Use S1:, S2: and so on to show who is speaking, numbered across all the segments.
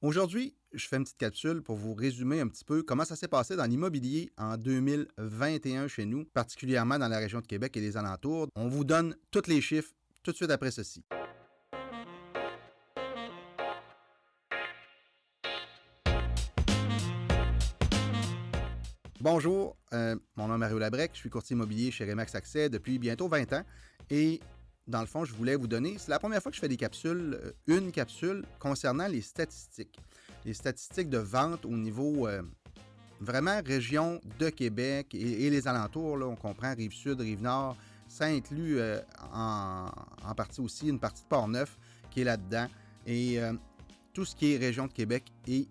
S1: Aujourd'hui, je fais une petite capsule pour vous résumer un petit peu comment ça s'est passé dans l'immobilier en 2021 chez nous, particulièrement dans la région de Québec et les alentours. On vous donne tous les chiffres tout de suite après ceci. Bonjour, mon nom est Mario Labrec, je suis courtier immobilier chez Remax Accès depuis bientôt 20 ans et dans le fond, je voulais vous donner, c'est la première fois que je fais des capsules, une capsule concernant les statistiques. Les statistiques de vente au niveau vraiment région de Québec et les alentours, là, on comprend Rive-Sud, Rive-Nord, ça inclut en partie aussi une partie de Port-Neuf qui est là-dedans et tout ce qui est région de Québec et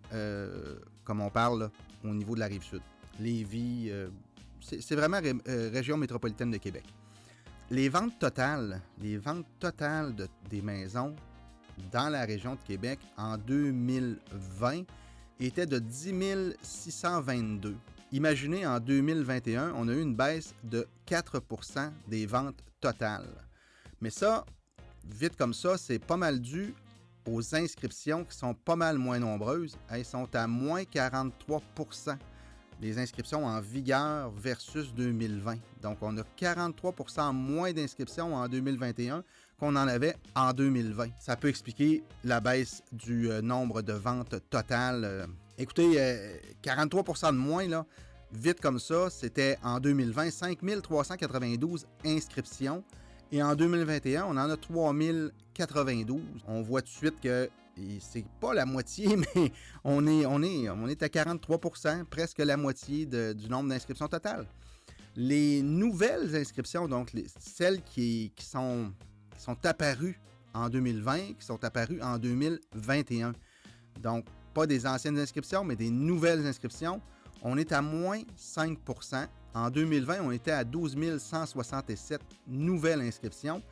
S1: comme on parle là, au niveau de la Rive-Sud. Lévis, c'est vraiment région métropolitaine de Québec. Les ventes totales des maisons dans la région de Québec en 2020 étaient de 10 622. Imaginez, en 2021, on a eu une baisse de 4% des ventes totales. Mais ça, vite comme ça, c'est pas mal dû aux inscriptions qui sont pas mal moins nombreuses. Elles sont à moins 43% des inscriptions en vigueur versus 2020. Donc, on a 43% moins d'inscriptions en 2021 qu'on en avait en 2020. Ça peut expliquer la baisse du nombre de ventes totales. Écoutez, 43% de moins, là, vite comme ça, c'était en 2020, 5392 inscriptions. Et en 2021, on en a 3092. On voit tout de suite que c'est pas la moitié, mais on est à 43%, presque la moitié du nombre d'inscriptions totales. Les nouvelles inscriptions, donc celles qui sont apparues en 2020, qui sont apparues en 2021. Donc, pas des anciennes inscriptions, mais des nouvelles inscriptions. On est à moins 5%. En 2020, on était à 12 167 nouvelles inscriptions.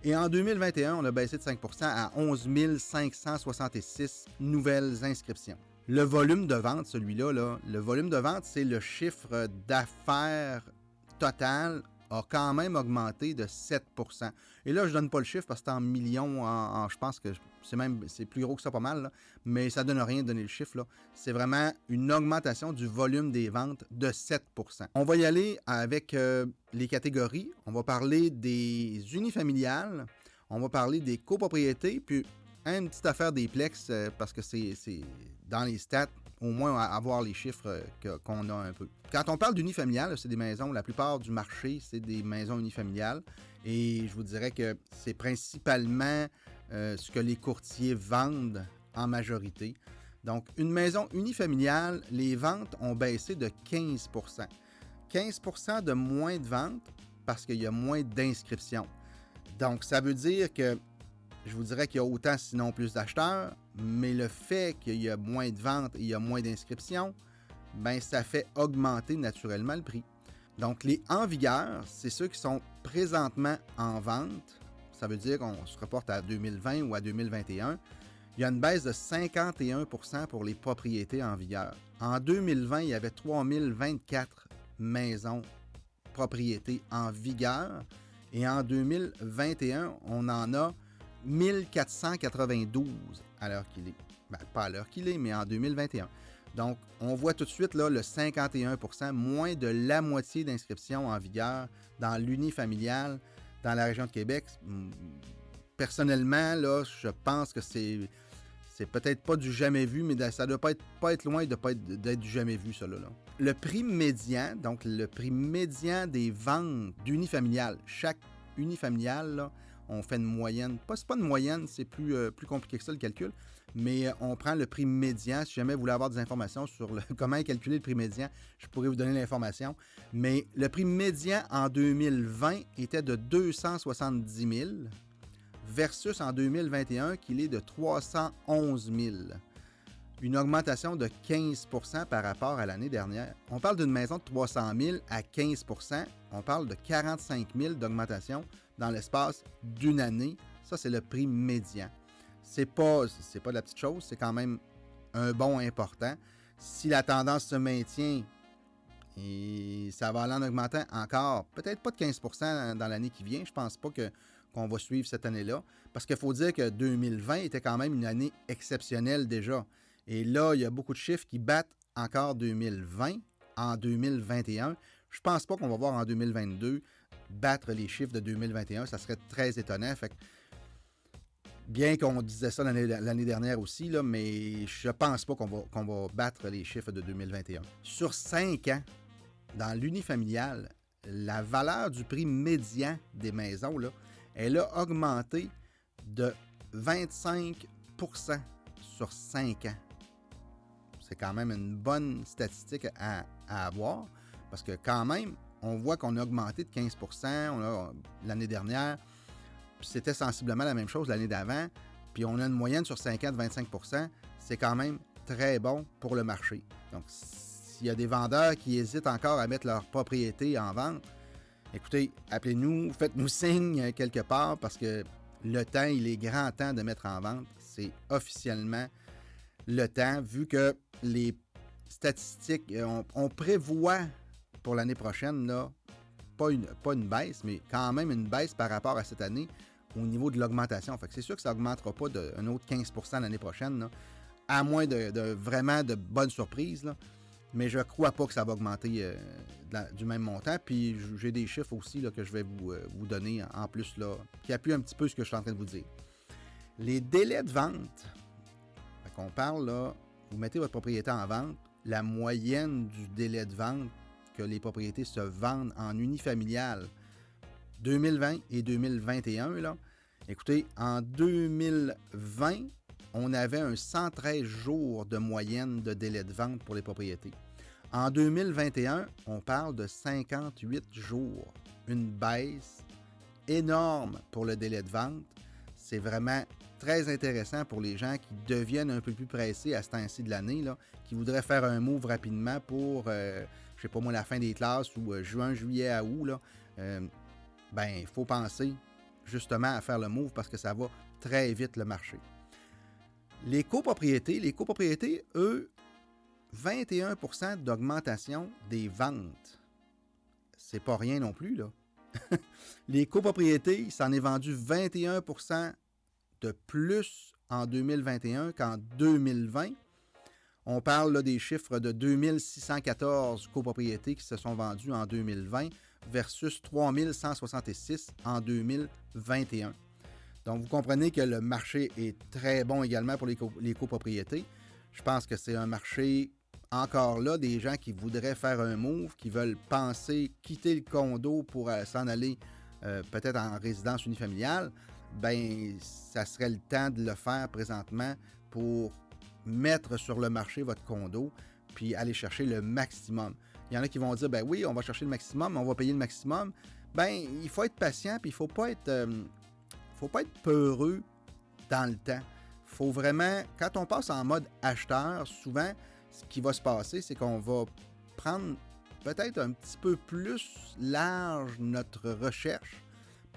S1: Et en 2021, on a baissé de 5% à 11 566 nouvelles inscriptions. Le volume de vente, celui-là, le volume de vente, c'est le chiffre d'affaires total a quand même augmenté de 7%. Et là, je ne donne pas le chiffre parce que c'est en millions, je pense que c'est plus gros que ça pas mal, là, mais ça ne donne rien de donner le chiffre. Là. C'est vraiment une augmentation du volume des ventes de 7%. On va y aller avec les catégories. On va parler des unifamiliales, on va parler des copropriétés, puis une petite affaire des plex parce que c'est dans les stats, au moins avoir les chiffres qu'on a un peu. Quand on parle d'unifamiliales, c'est des maisons, la plupart du marché, c'est des maisons unifamiliales. Et je vous dirais que c'est principalement ce que les courtiers vendent en majorité. Donc, une maison unifamiliale, les ventes ont baissé de 15%. 15% de moins de ventes parce qu'il y a moins d'inscriptions. Donc, ça veut dire que je vous dirais qu'il y a autant, sinon plus d'acheteurs, mais le fait qu'il y a moins de ventes et il y a moins d'inscriptions, ben ça fait augmenter naturellement le prix. Donc, les en vigueur, c'est ceux qui sont présentement en vente. Ça veut dire qu'on se reporte à 2020 ou à 2021. Il y a une baisse de 51% pour les propriétés en vigueur. En 2020, il y avait 3024 maisons propriétés en vigueur. Et en 2021, on en a 1492 à l'heure qu'il est. Ben, pas à l'heure qu'il est, mais en 2021. Donc, on voit tout de suite là, le 51%, moins de la moitié d'inscriptions en vigueur dans l'unifamilial dans la région de Québec. Personnellement, là, je pense que c'est peut-être pas du jamais vu, mais ça ne doit pas être loin d'être du jamais vu, ça là. Le prix médian, donc le prix médian des ventes d'unifamilial, chaque unifamilial, là, on fait une moyenne. C'est pas une moyenne, c'est plus compliqué que ça le calcul, mais on prend le prix médian. Si jamais vous voulez avoir des informations sur comment calculer le prix médian, je pourrais vous donner l'information. Mais le prix médian en 2020 était de 270 000 versus en 2021 qu'il est de 311 000. Une augmentation de 15% par rapport à l'année dernière. On parle d'une maison de 300 000 à 15%. On parle de 45 000 d'augmentation dans l'espace d'une année. Ça, c'est le prix médian. C'est pas de la petite chose, c'est quand même un bond important. Si la tendance se maintient, et ça va aller en augmentant encore, peut-être pas de 15% dans l'année qui vient, je pense pas qu'on va suivre cette année-là, parce qu'il faut dire que 2020 était quand même une année exceptionnelle déjà. Et là, il y a beaucoup de chiffres qui battent encore 2020 en 2021. Je pense pas qu'on va voir en 2022 battre les chiffres de 2021. Ça serait très étonnant. Fait que, bien qu'on disait ça l'année dernière aussi, là, mais je pense pas qu'on va battre les chiffres de 2021. Sur 5 ans, dans l'unifamilial, la valeur du prix médian des maisons, là, elle a augmenté de 25 sur 5 ans. C'est quand même une bonne statistique à avoir, parce que quand même, on voit qu'on a augmenté de 15 l'année dernière, puis c'était sensiblement la même chose l'année d'avant, puis on a une moyenne sur 5 ans de 25 c'est quand même très bon pour le marché. Donc, s'il y a des vendeurs qui hésitent encore à mettre leur propriété en vente, écoutez, appelez-nous, faites-nous signe quelque part, parce que le temps, il est grand temps de mettre en vente. C'est officiellement le temps, vu que les statistiques, on prévoit pour l'année prochaine, là, pas une baisse, mais quand même une baisse par rapport à cette année au niveau de l'augmentation. Fait que c'est sûr que ça n'augmentera pas d'un autre 15 l'année prochaine, là, à moins de vraiment de bonnes surprises. Là. Mais je ne crois pas que ça va augmenter du même montant. Puis j'ai des chiffres aussi là, que je vais vous donner en plus, là, qui appuient un petit peu ce que je suis en train de vous dire. Les délais de vente, on parle là, vous mettez votre propriété en vente, la moyenne du délai de vente que les propriétés se vendent en unifamilial 2020 et 2021, là, écoutez, en 2020, on avait un 113 jours de moyenne de délai de vente pour les propriétés. En 2021, on parle de 58 jours. Une baisse énorme pour le délai de vente. C'est vraiment très intéressant pour les gens qui deviennent un peu plus pressés à ce temps-ci de l'année, là, qui voudraient faire un move rapidement pour, je sais pas moi, la fin des classes ou juin, juillet à août. Là, il faut penser justement à faire le move parce que ça va très vite le marché. Les copropriétés, eux, 21% d'augmentation des ventes. C'est pas rien non plus, là. Les copropriétés, il s'en est vendu 21% de plus en 2021 qu'en 2020. On parle là, des chiffres de 2614 copropriétés qui se sont vendues en 2020 versus 3166 en 2021. Donc, vous comprenez que le marché est très bon également pour les copropriétés. Je pense que c'est un marché, encore là, des gens qui voudraient faire un move, qui veulent penser quitter le condo pour s'en aller peut-être en résidence unifamiliale. Ben, ça serait le temps de le faire présentement pour mettre sur le marché votre condo puis aller chercher le maximum. Il y en a qui vont dire, ben oui, on va chercher le maximum, on va payer le maximum. Ben, il faut être patient puis il faut pas être peureux dans le temps. Il faut vraiment, quand on passe en mode acheteur, souvent, ce qui va se passer, c'est qu'on va prendre peut-être un petit peu plus large notre recherche.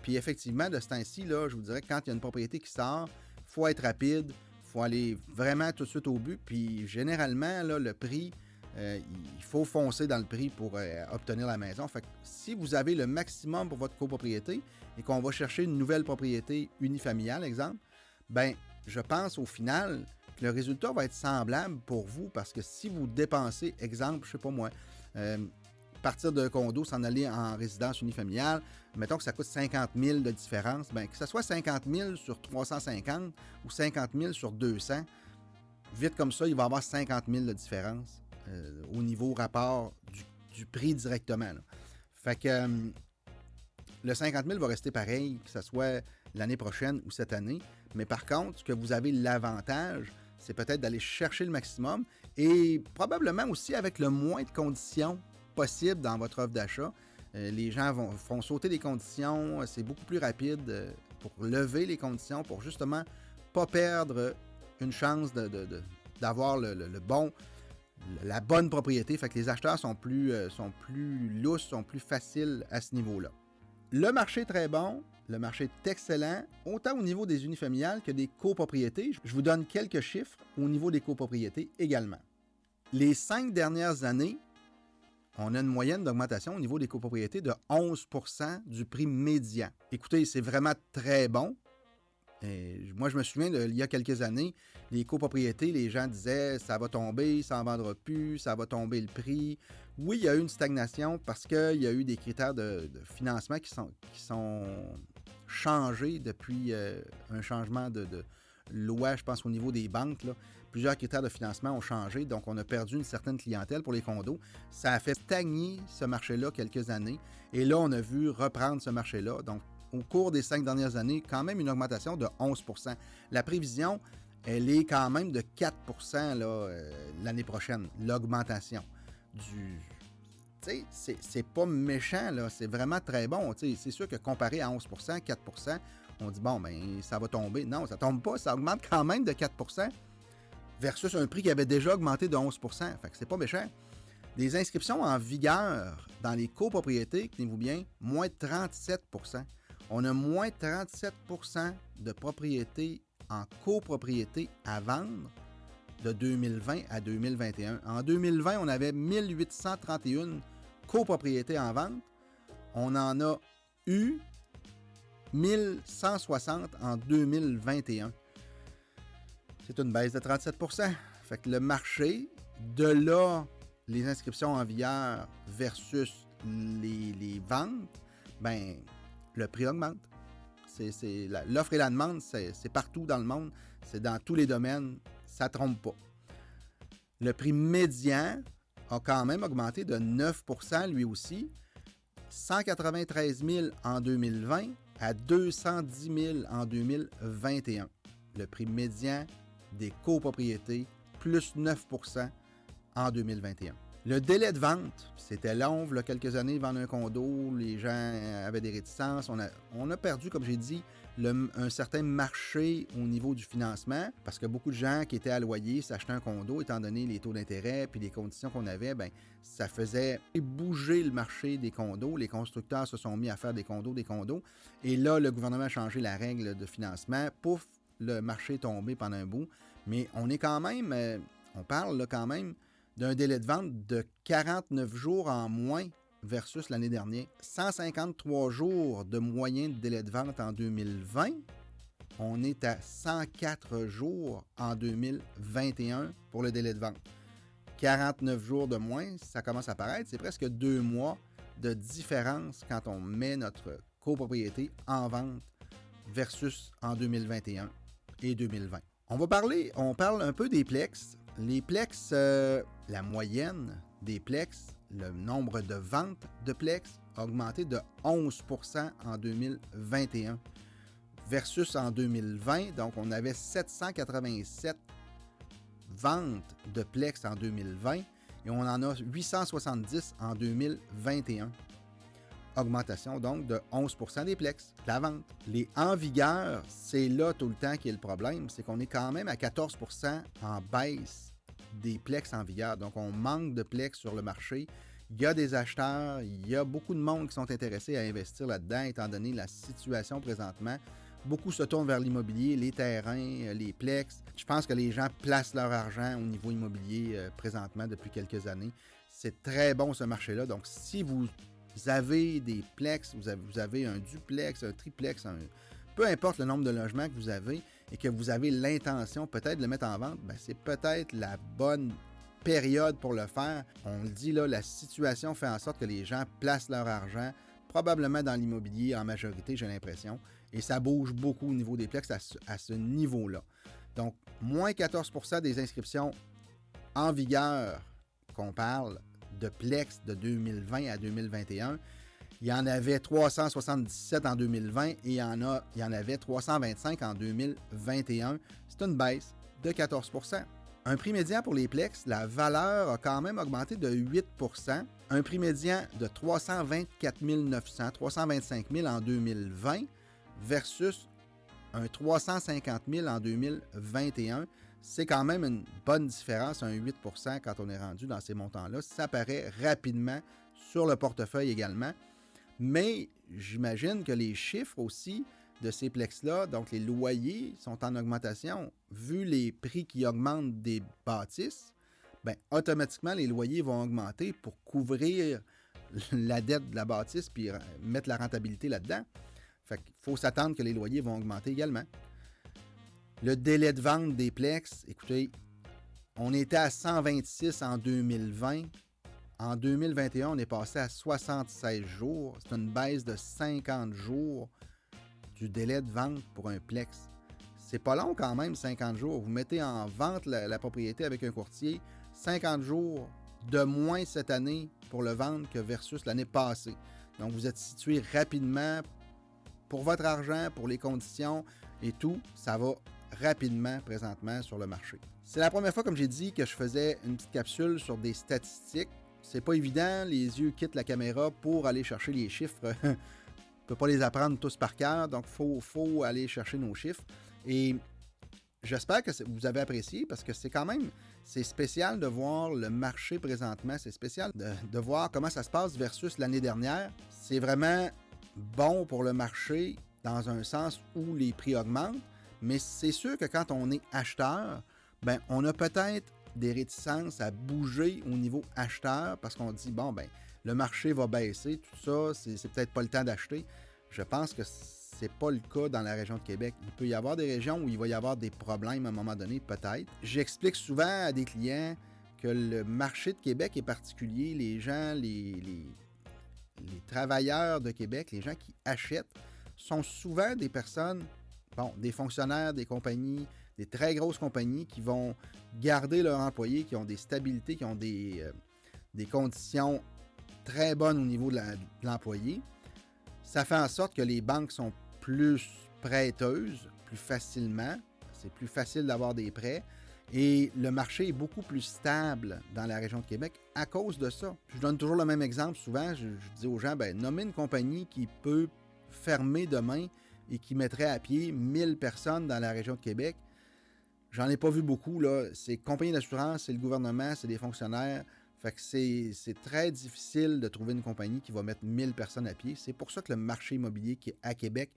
S1: Puis effectivement, de ce temps-ci, là, je vous dirais que quand il y a une propriété qui sort, il faut être rapide, il faut aller vraiment tout de suite au but. Puis généralement, là, le prix, il faut foncer dans le prix pour obtenir la maison. Fait que si vous avez le maximum pour votre copropriété et qu'on va chercher une nouvelle propriété unifamiliale, exemple, ben je pense au final que le résultat va être semblable pour vous parce que si vous dépensez, exemple, je sais pas moi, partir d'un condo, s'en aller en résidence unifamiliale, mettons que ça coûte 50 000 de différence, bien, que ce soit 50 000 sur 350 ou 50 000 sur 200, vite comme ça, il va y avoir 50 000 de différence au niveau rapport du prix directement. Là. Fait que le 50 000 va rester pareil, que ce soit l'année prochaine ou cette année, mais par contre, ce que vous avez l'avantage, c'est peut-être d'aller chercher le maximum et probablement aussi avec le moins de conditions possible dans votre offre d'achat. Les gens font sauter les conditions, c'est beaucoup plus rapide pour lever les conditions, pour justement pas perdre une chance d'avoir la bonne propriété. Fait que les acheteurs sont plus lousses, sont plus faciles à ce niveau-là. Le marché est très bon, le marché est excellent, autant au niveau des unifamiliales que des copropriétés. Je vous donne quelques chiffres au niveau des copropriétés également. Les 5 dernières années, on a une moyenne d'augmentation au niveau des copropriétés de 11% du prix médian. Écoutez, c'est vraiment très bon. Moi, je me souviens, il y a quelques années, les copropriétés, les gens disaient « ça va tomber, ça n'en vendra plus, ça va tomber le prix ». Oui, il y a eu une stagnation parce qu'il y a eu des critères de financement qui sont changés depuis un changement de loi, je pense, au niveau des banques, là. Plusieurs critères de financement ont changé, donc on a perdu une certaine clientèle pour les condos. Ça a fait stagner ce marché-là quelques années, et là, on a vu reprendre ce marché-là. Donc, au cours des 5 dernières années, quand même une augmentation de 11 %. La prévision, elle est quand même de 4 % l'année prochaine, l'augmentation du... Tu sais, c'est pas méchant, là, c'est vraiment très bon. Tu sais, c'est sûr que comparé à 11 %, 4 %, on dit, bon, ben ça va tomber. Non, ça tombe pas, ça augmente quand même de 4 % versus un prix qui avait déjà augmenté de 11 %. Fait que c'est pas méchant. Des inscriptions en vigueur dans les copropriétés, tenez-vous bien, moins de 37 %. On a moins de 37 % de propriétés en copropriété à vendre de 2020 à 2021. En 2020, on avait 1831 copropriétés en vente. On en a eu 1160 en 2021. C'est une baisse de 37 %. Fait que le marché, de là, les inscriptions en vigueur versus les ventes, ben le prix augmente. L'offre et la demande, c'est partout dans le monde, c'est dans tous les domaines, ça ne trompe pas. Le prix médian a quand même augmenté de 9 % lui aussi, 193 000 en 2020 à 210 000 en 2021. Le prix médian des copropriétés, plus 9 % en 2021. Le délai de vente, c'était long, il y a quelques années, vendre un condo, les gens avaient des réticences. On a perdu, comme j'ai dit, un certain marché au niveau du financement, parce que beaucoup de gens qui étaient à loyer s'achetaient un condo, étant donné les taux d'intérêt puis les conditions qu'on avait, ben ça faisait bouger le marché des condos. Les constructeurs se sont mis à faire des condos. Et là, le gouvernement a changé la règle de financement. Pouf, le marché est tombé pendant un bout. Mais on est quand même, on parle là, quand même d'un délai de vente de 49 jours en moins versus l'année dernière. 153 jours de moyen de délai de vente en 2020. On est à 104 jours en 2021 pour le délai de vente. 49 jours de moins, ça commence à paraître. C'est presque 2 mois de différence quand on met notre copropriété en vente versus en 2021 et 2020. On parle un peu des plex. Les plex, la moyenne des plex, le nombre de ventes de plex a augmenté de 11 % en 2021 versus en 2020. Donc, on avait 787 ventes de plex en 2020 et on en a 870 en 2021. Augmentation donc de 11 % des plex, la vente. Les en vigueur, c'est là tout le temps qui est le problème, c'est qu'on est quand même à 14 % en baisse des plex en vigueur. Donc, on manque de plex sur le marché. Il y a des acheteurs, il y a beaucoup de monde qui sont intéressés à investir là-dedans, étant donné la situation présentement. Beaucoup se tournent vers l'immobilier, les terrains, les plex. Je pense que les gens placent leur argent au niveau immobilier présentement depuis quelques années. C'est très bon ce marché-là. Donc, si vous avez des plex, vous avez un duplex, un triplex, peu importe le nombre de logements que vous avez et que vous avez l'intention peut-être de le mettre en vente, ben c'est peut-être la bonne période pour le faire. On le dit là, la situation fait en sorte que les gens placent leur argent, probablement dans l'immobilier en majorité, j'ai l'impression, et ça bouge beaucoup au niveau des plex à ce niveau-là. Donc, moins 14 % des inscriptions en vigueur qu'on parle de plex de 2020 à 2021. Il y en avait 377 en 2020 et il y en avait 325 en 2021. C'est une baisse de 14 %. Un prix médian pour les plex, la valeur a quand même augmenté de 8 %. Un prix médian de 324 900, 325 000 en 2020 versus un 350 000 en 2021. C'est quand même une bonne différence, un 8 % quand on est rendu dans ces montants-là. Ça paraît rapidement sur le portefeuille également. Mais j'imagine que les chiffres aussi de ces plex-là, donc les loyers, sont en augmentation. Vu les prix qui augmentent des bâtisses, bien, automatiquement, les loyers vont augmenter pour couvrir la dette de la bâtisse puis mettre la rentabilité là-dedans. Fait qu'il faut s'attendre que les loyers vont augmenter également. Le délai de vente des Plex, écoutez, on était à 126 en 2020. En 2021, on est passé à 76 jours. C'est une baisse de 50 jours du délai de vente pour un Plex. C'est pas long quand même, 50 jours. Vous mettez en vente la propriété avec un courtier, 50 jours de moins cette année pour le vendre que versus l'année passée. Donc, vous êtes situé rapidement pour votre argent, pour les conditions et tout. Ça va rapidement présentement sur le marché. C'est la première fois, comme j'ai dit, que je faisais une petite capsule sur des statistiques. C'est pas évident, les yeux quittent la caméra pour aller chercher les chiffres. On ne peut pas les apprendre tous par cœur, donc il faut aller chercher nos chiffres. Et j'espère que vous avez apprécié parce que c'est spécial de voir le marché présentement. C'est spécial de voir comment ça se passe versus l'année dernière. C'est vraiment bon pour le marché dans un sens où les prix augmentent. Mais c'est sûr que quand on est acheteur, on a peut-être des réticences à bouger au niveau acheteur parce qu'on dit, le marché va baisser, tout ça, c'est peut-être pas le temps d'acheter. Je pense que c'est pas le cas dans la région de Québec. Il peut y avoir des régions où il va y avoir des problèmes à un moment donné, peut-être. J'explique souvent à des clients que le marché de Québec est particulier. Les gens, les travailleurs de Québec, les gens qui achètent, sont souvent des personnes, des fonctionnaires, des compagnies, des très grosses compagnies qui vont garder leurs employés, qui ont des stabilités, qui ont des conditions très bonnes au niveau de l'employé. Ça fait en sorte que les banques sont plus prêteuses, plus facilement. C'est plus facile d'avoir des prêts. Et le marché est beaucoup plus stable dans la région de Québec à cause de ça. Je donne toujours le même exemple. Souvent, je dis aux gens, nommez une compagnie qui peut fermer demain et qui mettrait à pied 1000 personnes dans la région de Québec. J'en ai pas vu beaucoup, là. C'est compagnie d'assurance, c'est le gouvernement, c'est des fonctionnaires. Fait que c'est très difficile de trouver une compagnie qui va mettre 1000 personnes à pied. C'est pour ça que le marché immobilier qui est à Québec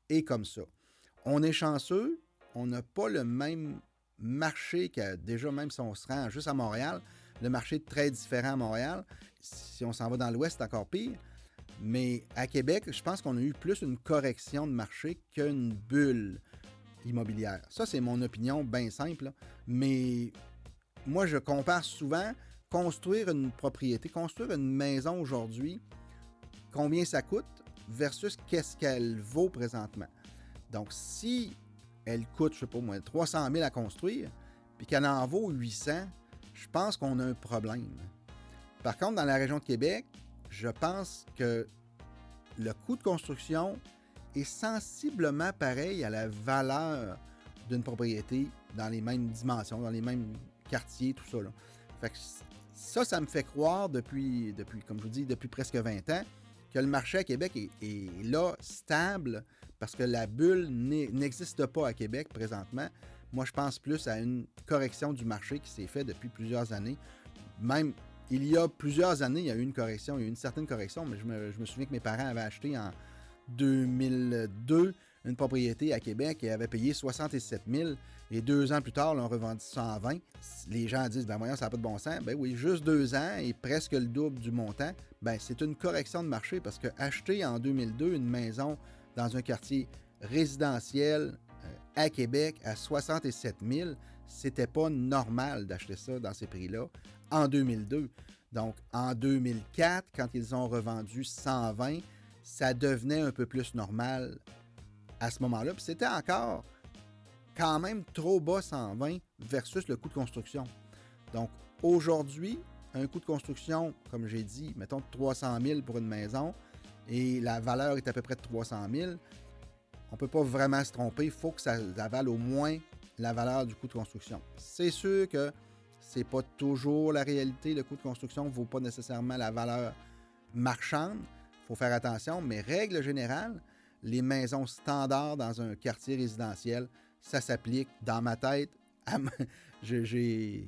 S1: est comme ça. On est chanceux, on n'a pas le même marché que déjà, même si on se rend juste à Montréal. Le marché est très différent à Montréal. Si on s'en va dans l'Ouest, c'est encore pire. Mais à Québec, je pense qu'on a eu plus une correction de marché qu'une bulle immobilière. Ça, c'est mon opinion bien simple. Là. Mais moi, je compare souvent construire une propriété, construire une maison aujourd'hui, combien ça coûte versus qu'est-ce qu'elle vaut présentement. Donc, si elle coûte, je sais pas moi, 300 000 à construire, puis qu'elle en vaut 800, je pense qu'on a un problème. Par contre, dans la région de Québec, je pense que le coût de construction est sensiblement pareil à la valeur d'une propriété dans les mêmes dimensions, dans les mêmes quartiers, tout ça. Là. Fait que ça me fait croire depuis, comme je vous dis, depuis presque 20 ans, que le marché à Québec est là, stable, parce que la bulle n'existe pas à Québec présentement. Moi, je pense plus à une correction du marché qui s'est faite depuis plusieurs années. Même, il y a plusieurs années, il y a eu une correction, il y a eu une certaine correction, mais je me souviens que mes parents avaient acheté en 2002 une propriété à Québec et avaient payé 67 000 et 2 ans plus tard, l'ont revendu 120. Les gens disent, voyons, ça n'a pas de bon sens. Oui, juste 2 ans et presque le double du montant. C'est une correction de marché parce que acheter en 2002 une maison dans un quartier résidentiel à Québec à 67 000, c'était pas normal d'acheter ça dans ces prix-là en 2002. Donc, en 2004, quand ils ont revendu 120, ça devenait un peu plus normal à ce moment-là. Puis c'était encore quand même trop bas 120 versus le coût de construction. Donc, aujourd'hui, un coût de construction, comme j'ai dit, mettons 300 000 pour une maison et la valeur est à peu près de 300 000, on ne peut pas vraiment se tromper. Il faut que ça vale au moins la valeur du coût de construction. C'est sûr que c'est pas toujours la réalité. Le coût de construction ne vaut pas nécessairement la valeur marchande. Il faut faire attention, mais règle générale, les maisons standards dans un quartier résidentiel, ça s'applique dans ma tête. J'ai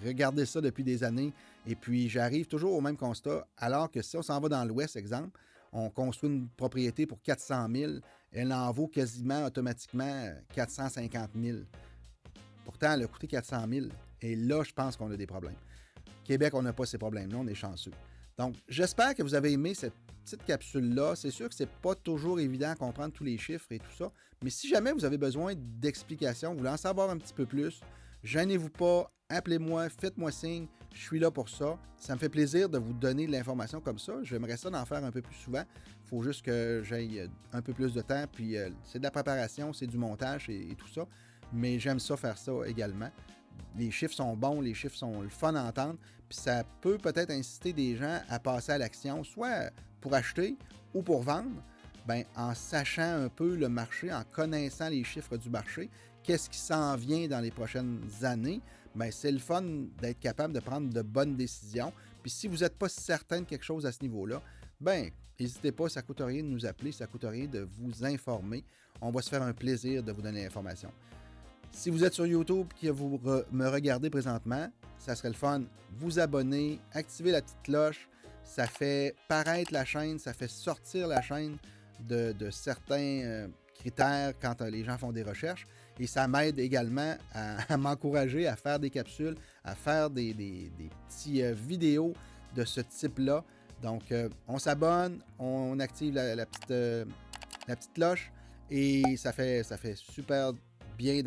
S1: regardé ça depuis des années et puis j'arrive toujours au même constat. Alors que si on s'en va dans l'Ouest, exemple, on construit une propriété pour 400 000, elle en vaut quasiment automatiquement 450 000. Pourtant, elle a coûté 400 000. Et là, je pense qu'on a des problèmes. Québec, on n'a pas ces problèmes-là, on est chanceux. Donc, j'espère que vous avez aimé cette petite capsule-là. C'est sûr que c'est pas toujours évident à comprendre tous les chiffres et tout ça, mais si jamais vous avez besoin d'explications, vous voulez en savoir un petit peu plus, gênez-vous pas, appelez-moi, faites-moi signe, je suis là pour ça. Ça me fait plaisir de vous donner de l'information comme ça. J'aimerais ça d'en faire un peu plus souvent. Il faut juste que j'aille un peu plus de temps, puis c'est de la préparation, c'est du montage et tout ça, mais j'aime ça faire ça également. Les chiffres sont bons, les chiffres sont le fun à entendre, puis ça peut peut-être inciter des gens à passer à l'action, soit pour acheter ou pour vendre, ben, en sachant un peu le marché, en connaissant les chiffres du marché, qu'est-ce qui s'en vient dans les prochaines années, ben, c'est le fun d'être capable de prendre de bonnes décisions. Puis si vous n'êtes pas certain de quelque chose à ce niveau-là, ben, n'hésitez pas, ça ne coûte rien de nous appeler, ça ne coûte rien de vous informer. On va se faire un plaisir de vous donner l'information. Si vous êtes sur YouTube et que vous me regardez présentement, ça serait le fun. Vous abonner, activer la petite cloche. Ça fait paraître la chaîne, ça fait sortir la chaîne de certains critères quand les gens font des recherches. Et ça m'aide également à m'encourager à faire des capsules, à faire des petits vidéos de ce type-là. Donc, on s'abonne, on active la petite cloche et ça fait super bien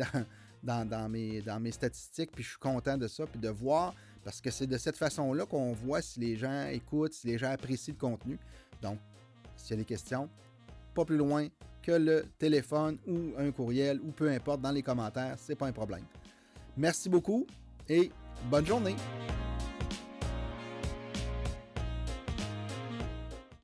S1: dans mes statistiques, puis je suis content de ça, puis de voir, parce que c'est de cette façon-là qu'on voit si les gens écoutent, si les gens apprécient le contenu. Donc, s'il y a des questions, pas plus loin que le téléphone ou un courriel, ou peu importe, dans les commentaires, c'est pas un problème. Merci beaucoup et bonne journée!